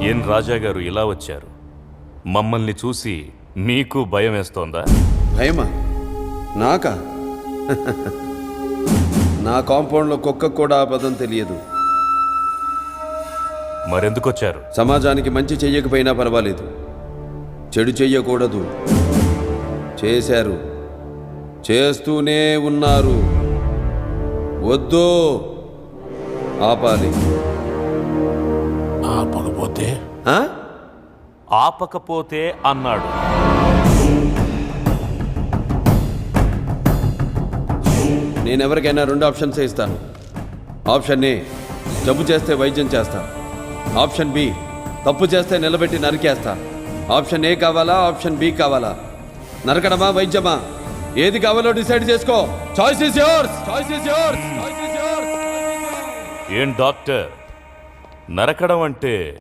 ఏం రాజా గారు ఇలా వచ్చారు? మమ్మల్ని చూసి మీకు భయం వేస్తోందా? భయమా? నాకా? నా కాంపౌండ్లో కుక్క కూడా ఆ పదం తెలియదు. మరెందుకొచ్చారు? సమాజానికి మంచి చెయ్యకపోయినా పర్వాలేదు, చెడు చెయ్యకూడదు. చేశారు, చేస్తూనే ఉన్నారు. వద్దు, ఆపాలి. ఆపకపోతే ఆపకపోతే అన్నాడు. నేనెవరికైనా 2 ఆప్షన్స్ ఇస్తాను. ఆప్షన్ ఏ, జబ్బు చేస్తే వైద్యం చేస్తా. ఆప్షన్ బి, తప్పు చేస్తే నిలబెట్టి నరికేస్తా. ఆప్షన్ ఏ కావాలా, ఆప్షన్ బి కావాలా? నరకడమా, వైద్యమా? ఏది కావాలో డిసైడ్ చేసుకో. Choice is yours. Choice is yours. ఏం డాక్టర్, నరకడం అంటే